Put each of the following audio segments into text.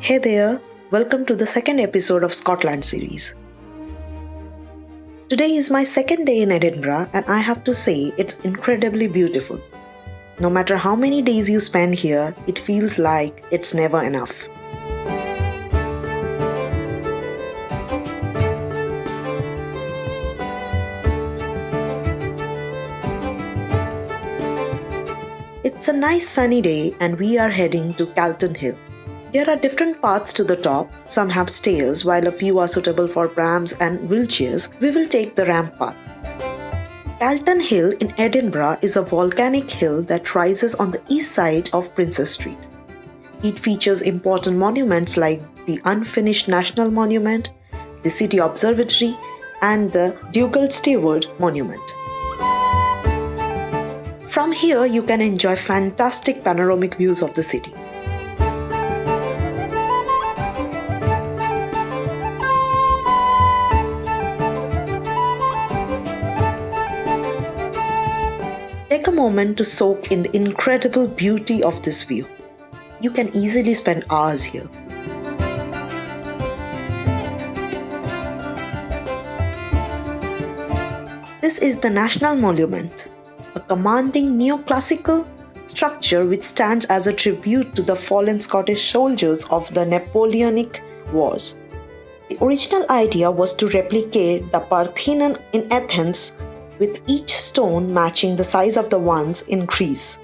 Hey there, welcome to the second episode of Scotland series. Today is my second day in Edinburgh and I have to say it's incredibly beautiful. No matter how many days you spend here, it feels like it's never enough. It's a nice sunny day and we are heading to Calton Hill. There are different paths to the top, some have stairs while a few are suitable for prams and wheelchairs. We will take the ramp path. Calton Hill in Edinburgh is a volcanic hill that rises on the east side of Princes Street. It features important monuments like the unfinished National Monument, the City Observatory and the Dougal Stewart Monument. From here you can enjoy fantastic panoramic views of the city. Take a moment to soak in the incredible beauty of this view. You can easily spend hours here. This is the National Monument, a commanding neoclassical structure which stands as a tribute to the fallen Scottish soldiers of the Napoleonic Wars. The original idea was to replicate the Parthenon in Athens, with each stone matching the size of the ones in Greece.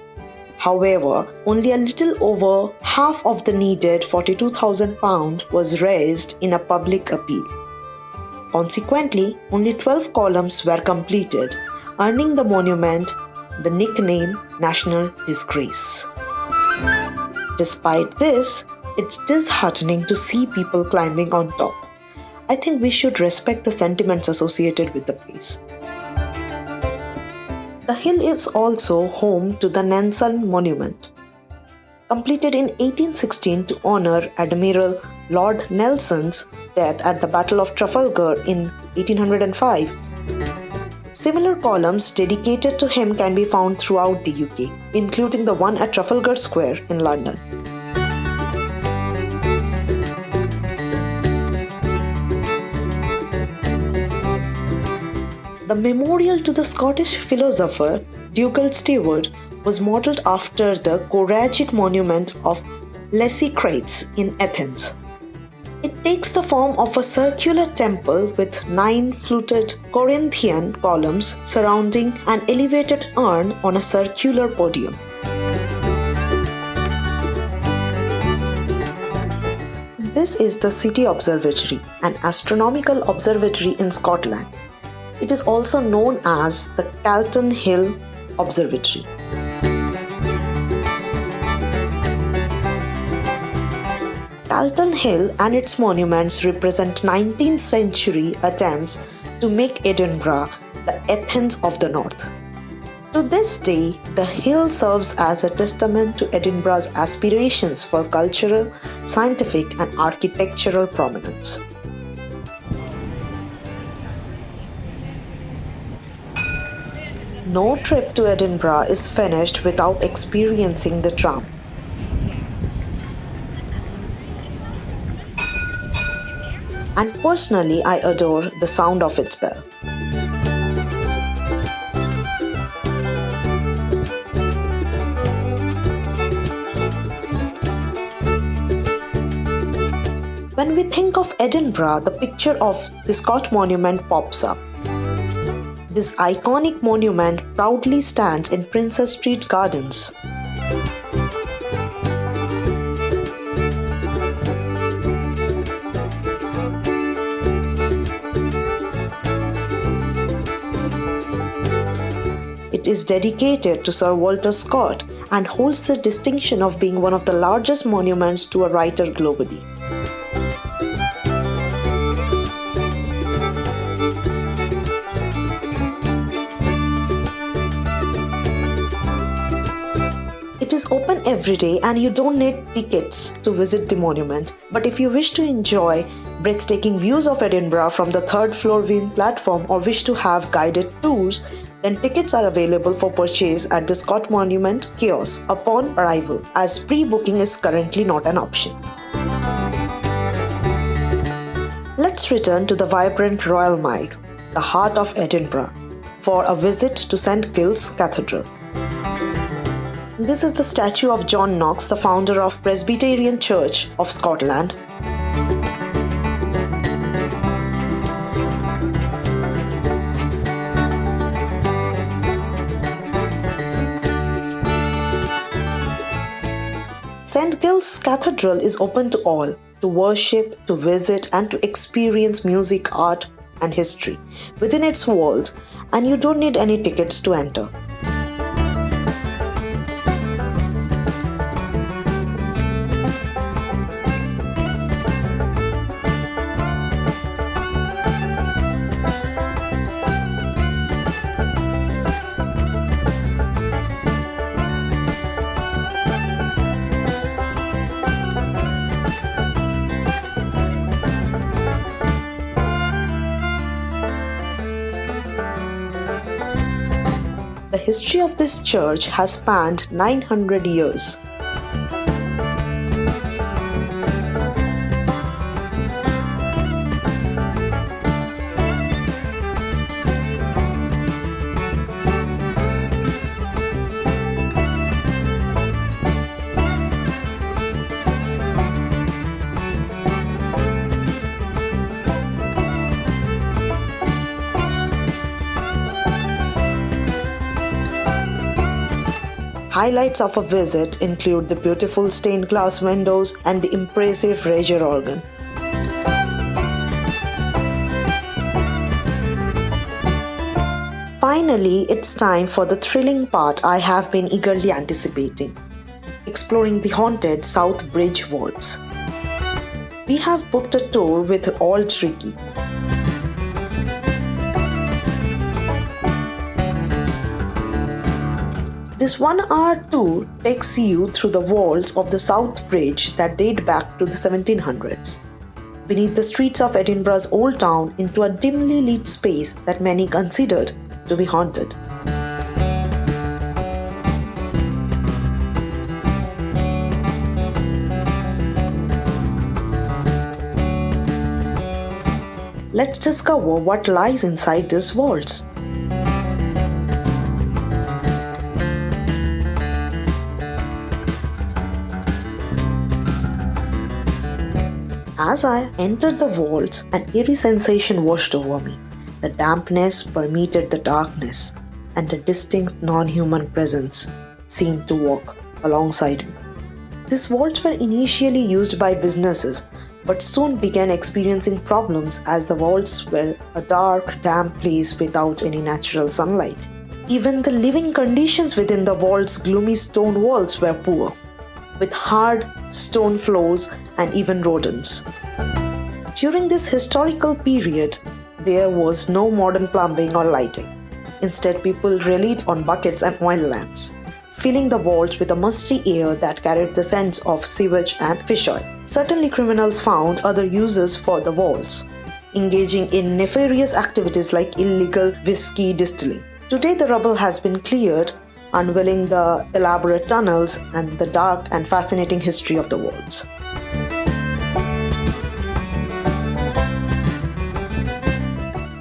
However, only a little over half of the needed £42,000 was raised in a public appeal. Consequently, only 12 columns were completed, earning the monument the nickname National Disgrace. Despite this, it's disheartening to see people climbing on top. I think we should respect the sentiments associated with the place. The hill is also home to the Nelson Monument. Completed in 1816 to honor Admiral Lord Nelson's death at the Battle of Trafalgar in 1805. Similar columns dedicated to him can be found throughout the UK, including the one at Trafalgar Square in London. The memorial to the Scottish philosopher Dougal Stewart was modelled after the Choragic monument of Lysistrates in Athens. It takes the form of a circular temple with 9 fluted Corinthian columns surrounding an elevated urn on a circular podium. This is the City Observatory, an astronomical observatory in Scotland. It is also known as the Calton Hill Observatory. Calton Hill and its monuments represent 19th century attempts to make Edinburgh the Athens of the North. To this day, the hill serves as a testament to Edinburgh's aspirations for cultural, scientific and architectural prominence. No trip to Edinburgh is finished without experiencing the tram. And personally, I adore the sound of its bell. When we think of Edinburgh, the picture of the Scot Monument pops up. This iconic monument proudly stands in Princes Street Gardens. It is dedicated to Sir Walter Scott and holds the distinction of being one of the largest monuments to a writer globally. It is open every day and you don't need tickets to visit the monument. But if you wish to enjoy breathtaking views of Edinburgh from the third floor viewing platform or wish to have guided tours, then tickets are available for purchase at the Scot Monument kiosk upon arrival, as pre-booking is currently not an option. let's return to the vibrant Royal Mile, the heart of Edinburgh, for a visit to St Giles Cathedral. This is the statue of John Knox, the founder of Presbyterian Church of Scotland. St Giles Cathedral is open to all, to worship, to visit, and to experience music, art, and history within its walls, and you don't need any tickets to enter. The history of this church has spanned 900 years. Highlights of a visit include the beautiful stained glass windows and the impressive Reger organ. Finally, it's time for the thrilling part I have been eagerly anticipating: exploring the haunted South Bridge vaults. We have booked a tour with Auld Reekie. This 1-hour tour takes you through the vaults of the South Bridge that date back to the 1700s, beneath the streets of Edinburgh's Old Town, into a dimly lit space that many considered to be haunted. Let's discover what lies inside these vaults. As I entered the vaults, an eerie sensation washed over me. The dampness permeated the darkness, and a distinct non-human presence seemed to walk alongside me. These vaults were initially used by businesses, but soon began experiencing problems as the vaults were a dark, damp place without any natural sunlight. Even the living conditions within the vault's gloomy stone walls were poor, with hard stone floors and even rodents. During this historical period, there was no modern plumbing or lighting. Instead, people relied on buckets and oil lamps, filling the vaults with a musty air that carried the scents of sewage and fish oil. Certainly, criminals found other uses for the vaults, engaging in nefarious activities like illegal whiskey distilling. Today, the rubble has been cleared, unveiling the elaborate tunnels and the dark and fascinating history of the vaults.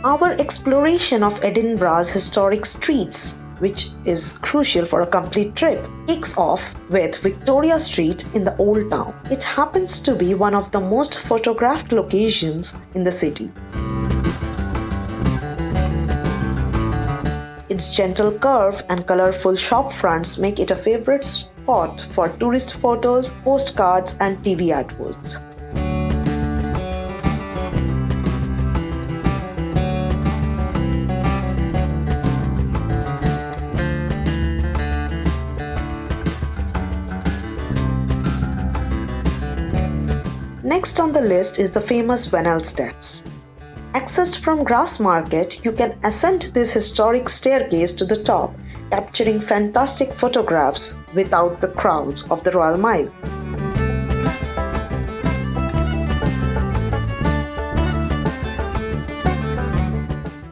Our exploration of Edinburgh's historic streets, which is crucial for a complete trip, kicks off with Victoria Street in the Old Town. It happens to be one of the most photographed locations in the city. Its gentle curve and colorful shop fronts make it a favorite spot for tourist photos, postcards, and TV adverts. Next on the list is the famous Vennel Steps. Accessed from Grassmarket, you can ascend this historic staircase to the top, capturing fantastic photographs without the crowds of the Royal Mile.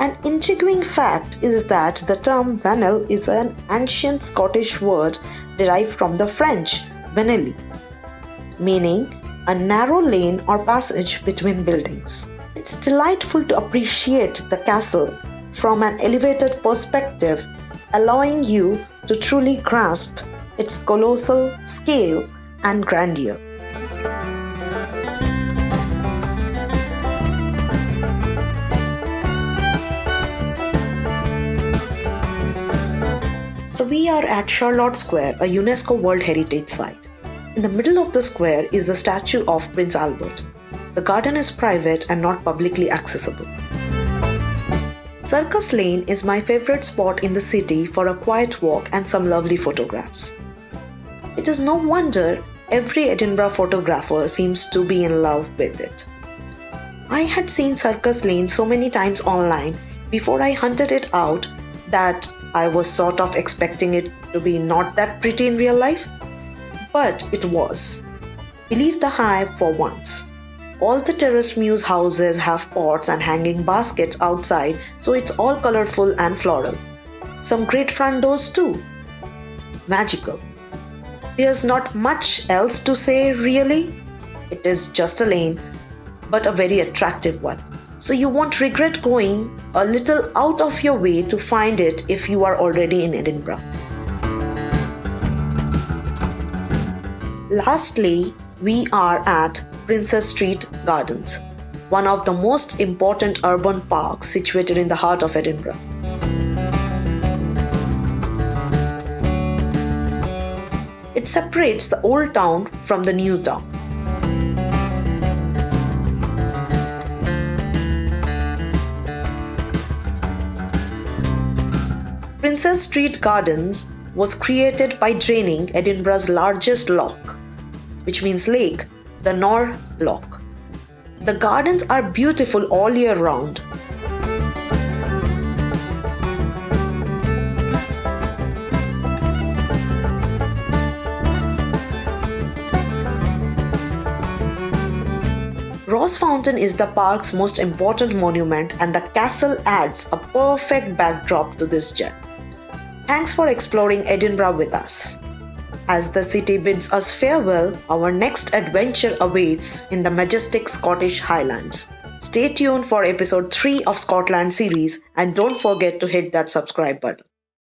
An intriguing fact is that the term Vennel is an ancient Scottish word derived from the French Vennelle, meaning a narrow lane or passage between buildings. It's delightful to appreciate the castle from an elevated perspective, allowing you to truly grasp its colossal scale and grandeur. So we are at Charlotte Square, a UNESCO World Heritage Site. In the middle of the square is the statue of Prince Albert. The garden is private and not publicly accessible. Circus Lane is my favorite spot in the city for a quiet walk and some lovely photographs. It is no wonder every Edinburgh photographer seems to be in love with it. I had seen Circus Lane so many times online before I hunted it out that I was sort of expecting it to be not that pretty in real life. But it was. Believe the hype for once. All the terraced mews houses have pots and hanging baskets outside, so it's all colorful and floral. Some great front doors too. Magical. There's not much else to say really. It is just a lane, but a very attractive one. So you won't regret going a little out of your way to find it if you are already in Edinburgh. Lastly, we are at Princess Street Gardens, one of the most important urban parks situated in the heart of Edinburgh. It separates the old town from the new town. Princess Street Gardens was created by draining Edinburgh's largest loch, which means lake, the Nor Loch. The gardens are beautiful all year round. Ross Fountain is the park's most important monument, and the castle adds a perfect backdrop to this gem. Thanks for exploring Edinburgh with us. As the city bids us farewell, our next adventure awaits in the majestic Scottish Highlands. Stay tuned for episode 3 of Scotland series and don't forget to hit that subscribe button.